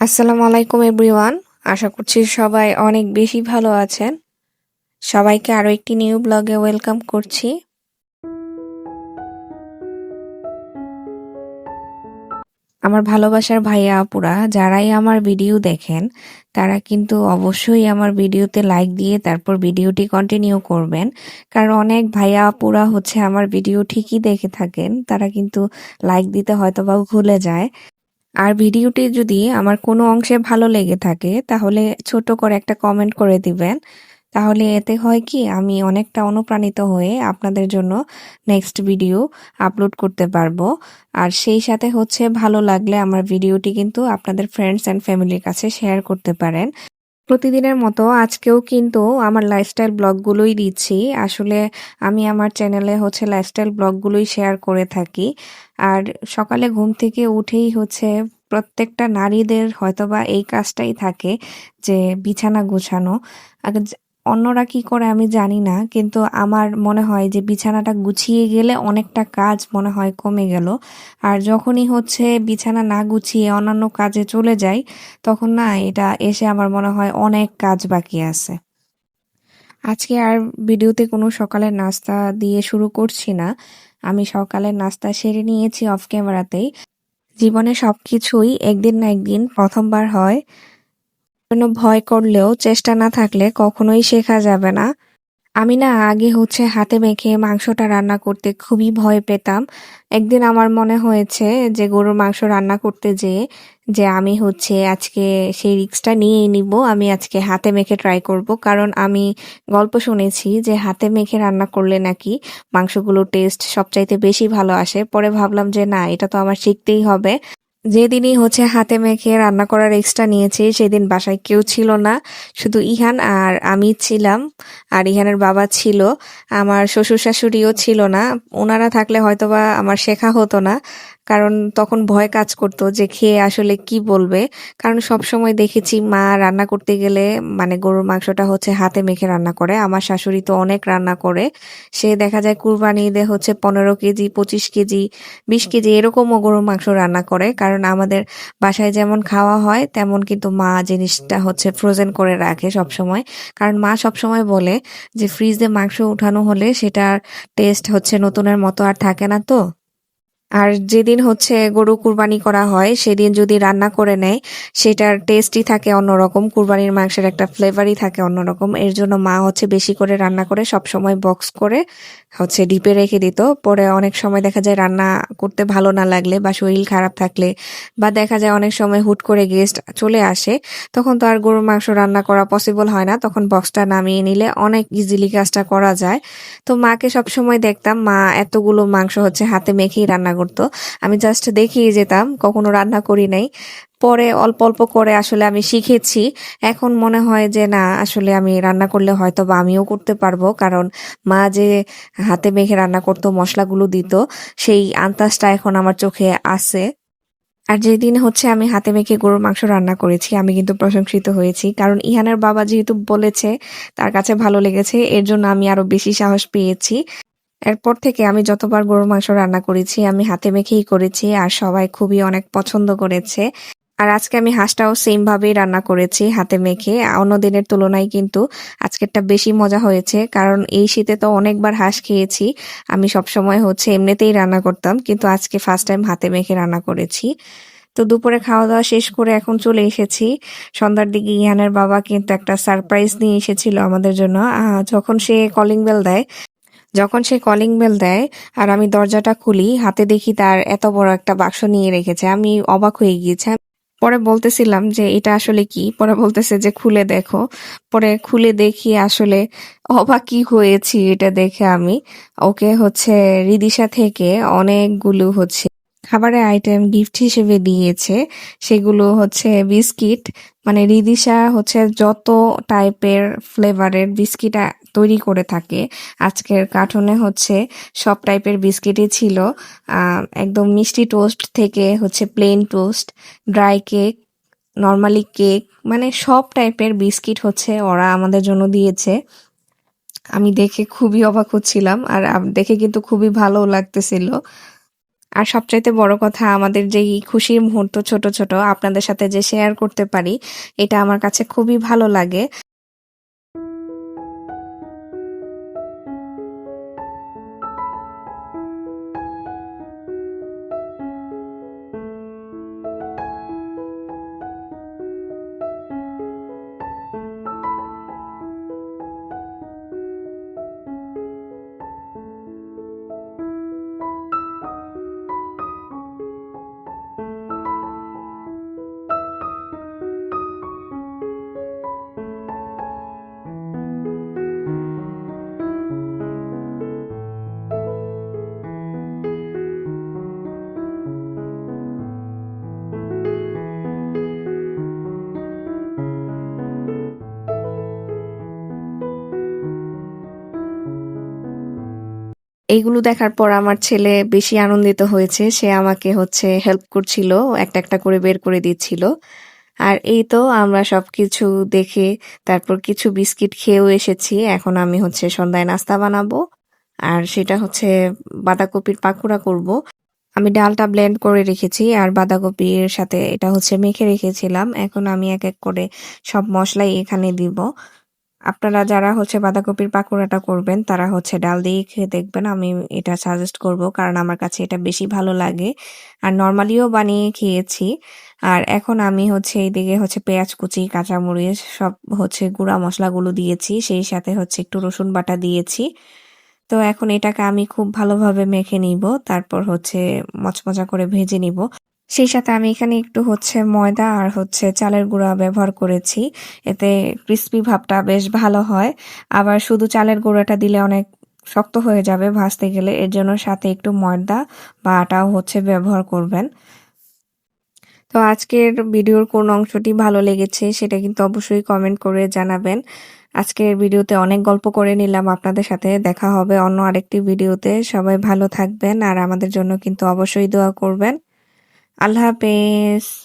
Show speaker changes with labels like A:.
A: আসসালামু আলাইকুম এভরিওয়ান। আশা করছি সবাই অনেক বেশি ভালো আছেন। সবাইকে আরো একটি নিউ ব্লগে ওয়েলকাম করছি। আমার ভালোবাসার ভাইয়া আপুরা যারাই আমার ভিডিও দেখেন তারা কিন্তু অবশ্যই আমার ভিডিওতে লাইক দিয়ে তারপর ভিডিওটি কন্টিনিউ করবেন। কারণ অনেক ভাইয়া আপুরা হচ্ছে আমার ভিডিও ঠিকই দেখে থাকেন, তারা কিন্তু লাইক দিতে হয়তোবা ভুলে যায়। আর ভিডিওটি যদি আমার কোনো অংশে ভালো লেগে থাকে তাহলে ছোট করে একটা কমেন্ট করে দিবেন। তাহলে এতে হয় কি আমি অনেকটা অনুপ্রাণিত হয়ে আপনাদের জন্য নেক্সট ভিডিও আপলোড করতে পারবো। আর সেই সাথে হচ্ছে ভালো লাগলে আমার ভিডিওটি কিন্তু আপনাদের ফ্রেন্ডস অ্যান্ড ফ্যামিলির কাছে শেয়ার করতে পারেন। প্রতিদিনের মতো আজকেও কিন্তু আমার লাইফস্টাইল ব্লগগুলোই দিচ্ছি। আসলে আমি আমার চ্যানেলে হচ্ছে লাইফস্টাইল ব্লগগুলোই শেয়ার করে থাকি। আর সকালে ঘুম থেকে উঠেই হচ্ছে প্রত্যেকটা নারীদের হয়তোবা এই কাজটাই থাকে যে বিছানা গোছানো। আগে অন্যরা কি করে আমি জানি না, কিন্তু আমার মনে হয় যে বিছানাটা গুছিয়ে গেলে অনেকটা কাজ মনে হয় কমে গেল। আর যখনই হচ্ছে বিছানা না গুছিয়ে অন্যান্য কাজে চলে যাই তখন না এটা এসে আমার মনে হয় অনেক কাজ বাকি আছে। আজকে আর ভিডিওতে কোনো সকালের নাস্তা দিয়ে শুরু করছি না। আমি সকালের নাস্তা সেরে নিয়েছি অফ ক্যামেরাতেই। জীবনে সবকিছুই একদিন না একদিন প্রথমবার হয়। জন্য ভয় করলেও চেষ্টা না থাকলে কখনোই শেখা যাবে না। আমি না আগে হচ্ছে হাতে মেখে মাংসটা রান্না করতে খুবই ভয় পেতাম। একদিন আমার মনে হয়েছে যে গরুর মাংস রান্না করতে যেয়ে যে আমি হচ্ছে আজকে সেই রিস্কটা নিয়েই নিব। আমি আজকে হাতে মেখে ট্রাই করব। কারণ আমি গল্প শুনেছি যে হাতে মেখে রান্না করলে নাকি মাংসগুলোর টেস্ট সবচাইতে বেশি ভালো আসে। পরে ভাবলাম যে না, এটা তো আমার শিখতেই হবে। যেদিনই হচ্ছে হাতে মেখে রান্না করার এক্সট্রা নিয়েছি সেদিন বাসায় কেউ ছিল না, শুধু ইহান আর আমি ছিলাম। আর ইহানের বাবা ছিল, আমার শ্বশুর শাশুড়িও ছিল না। ওনারা থাকলে হয়তোবা আমার শেখা হতো না, কারণ তখন ভয় কাজ করতো যে খেয়ে আসলে কি বলবে। কারণ সব সময় দেখেছি মা রান্না করতে গেলে মানে গরুর মাংসটা হচ্ছে হাতে মেখে রান্না করে। আমার শাশুড়ি তো অনেক রান্না করে, সে দেখা যায় কুরবানি ঈদে হচ্ছে 15 কেজি 25 কেজি 20 কেজি এরকমও গরুর মাংস রান্না করে। কারণ আমাদের বাসায় যেমন খাওয়া হয় তেমন কিন্তু মা জিনিসটা হচ্ছে ফ্রোজেন করে রাখে সব সময়। কারণ মা সব সময় বলে যে ফ্রিজে মাংস উঠানো হলে সেটার টেস্ট হচ্ছে নতুনের মতো আর থাকে না তো। আর যেদিন হচ্ছে গরু কুরবানি করা হয় সেদিন যদি রান্না করে নেয় সেটার টেস্টই থাকে অন্যরকম, কুরবানির মাংসের একটা ফ্লেভারই থাকে অন্যরকম। এর জন্য মা হচ্ছে বেশি করে রান্না করে সব সময় বক্স করে হচ্ছে ডিপে রেখে দিত। পরে অনেক সময় দেখা যায় রান্না করতে ভালো না লাগলে বা শরীর খারাপ থাকলে বা দেখা যায় অনেক সময় হুট করে গেস্ট চলে আসে, তখন তো আর গরুর মাংস রান্না করা পসিবল হয় না। তখন বক্সটা নামিয়ে নিলে অনেক ইজিলি কাজটা করা যায়। তো মাকে সবসময় দেখতাম মা এতগুলো মাংস হচ্ছে হাতে মেখেই রান্না করতো। আমি জাস্ট দেখিয়ে যেতাম, কখনো রান্না করি নাই। পরে অল্প অল্প করে আসলে আমি শিখেছি। এখন মনে হয় যে না, আসলে আমি রান্না করলে হয়তো বা আমিও করতে পারবো। কারণ মা যে হাতে মেখে রান্না করতো, মশলাগুলো দিত, সেই আন্দাজটা এখন আমার চোখে আছে। আর যেদিন হচ্ছে আমি হাতে মেখে গরুর মাংস রান্না করেছি আমি কিন্তু প্রশংসিত হয়েছি। কারণ ইহানের বাবা যেহেতু বলেছে তার কাছে ভালো লেগেছে, এর জন্য আমি আরো বেশি সাহস পেয়েছি। এরপর থেকে আমি যতবার গরুর মাংস রান্না করেছি আমি হাতে মেখেই করেছি, আর সবাই খুবই অনেক পছন্দ করেছে। আর আজকে আমি হাঁসটাও সেম ভাবেই রান্না করেছি হাতে মেখে। অন্য দিনের তুলনায় কিন্তু আজকেরটা বেশি মজা হয়েছে, কারণ এই শীতে তো অনেকবার হাঁস খেয়েছি। আমি সবসময় হচ্ছে এমনিতেই রান্না করতাম, কিন্তু আজকে ফার্স্ট টাইম হাতে মেখে রান্না করেছি। তো দুপুরে খাওয়া দাওয়া শেষ করে এখন চলে এসেছি। সন্ধ্যার দিকে ইহানের বাবা কিন্তু একটা সারপ্রাইজ নিয়ে এসেছিল আমাদের জন্য। যখন সে কলিং বেল দেয় আর আমি দরজাটা খুলি, হাতে দেখি তার এত বড় একটা বাক্স নিয়ে রেখেছে। আমি অবাক হয়ে গিয়েছি। পরে বলতেছিলাম যে এটা আসলে কি, পরে বলতেছে যে খুলে দেখো। পরে খুলে দেখি আসলে অবাকই হয়েছি এটা দেখে আমি। ওকে হচ্ছে রিদিশা থেকে অনেকগুলো হচ্ছে খাবারের আইটেম গিফট হিসেবে দিয়েছে। সেগুলো হচ্ছে বিস্কিট, মানে রিদিশা হচ্ছে যত টাইপের ফ্লেভারের বিস্কিট তৈরি করে থাকে, আজকের কার্টুনে হচ্ছে সব টাইপের বিস্কিটই ছিল। একদম মিষ্টি টোস্ট থেকে হচ্ছে plain toast, dry cake, normally cake, মানে সব টাইপের বিস্কিট হচ্ছে ওরা আমাদের জন্য দিয়েছে। আমি দেখে খুবই অবাক হচ্ছিলাম, আর দেখে কিন্তু খুবই ভালো লাগতেছিল। আর সবচাইতে বড় কথা আমাদের যেই খুশির মুহূর্ত ছোট, ছোট আপনাদের সাথে যে শেয়ার করতে পারি, এটা আমার কাছে খুবই ভালো লাগে। এইগুলো দেখার পর আমার ছেলে বেশি আনন্দিত হয়েছে। সে আমাকে হচ্ছে হেল্প করছিল। একটা, একটা করে বের করে দিচ্ছিল। আর এই তো আমরা সবকিছু দেখে তারপর কিছু বিস্কিট খেয়েও এসেছি। এখন আমি হচ্ছে সন্ধ্যায় নাস্তা বানাবো। আর সেটা হচ্ছে বাঁধাকপির পাকোড়া করব। আমি ডালটা ব্লেন্ড করে রেখেছি আর বাঁধাকপির সাথে এটা হচ্ছে মেখে রেখেছিলাম। এখন আমি এক, এক করে সব মসলাই এখানে দিব। আপনারা যারা হচ্ছে বাঁধাকপির পাকোড়াটা করবেন তারা হচ্ছে ডাল দিয়ে খেয়ে দেখবেন। আমি এটা সাজেস্ট করব কারণ আমার কাছে এটা বেশি ভালো লাগে। আর নরমালিও বানিয়ে খেয়েছি। আর এখন আমি হচ্ছে এইদিকে হচ্ছে পেঁয়াজ কুচি, কাঁচামরিচ সব হচ্ছে গুঁড়া মশলাগুলো দিয়েছি। সেই সাথে হচ্ছে একটু রসুন বাটা দিয়েছি। তো এখন এটাকে আমি খুব ভালোভাবে মেখে নিব। তারপর হচ্ছে মচমচা করে ভেজে নিব। সেই সাথে আমি এখানে একটু হচ্ছে ময়দা আর হচ্ছে চালের গুঁড়া ব্যবহার করেছি। এতে ক্রিস্পি ভাবটা বেশ ভালো হয়। আবার শুধু চালের গুঁড়াটা দিলে অনেক শক্ত হয়ে যাবে ভাজতে গেলে। এর জন্য সাথে একটু ময়দা বা আটাও হচ্ছে ব্যবহার করবেন। তো আজকের ভিডিওর কোন অংশটি ভালো লেগেছে সেটা কিন্তু অবশ্যই কমেন্ট করে জানাবেন। আজকের ভিডিওতে অনেক গল্প করে নিলাম আপনাদের সাথে। দেখা হবে অন্য আরেকটি ভিডিওতে। সবাই ভালো থাকবেন আর আমাদের জন্য কিন্তু অবশ্যই দোয়া করবেন। আল্লাহ হাফেজ।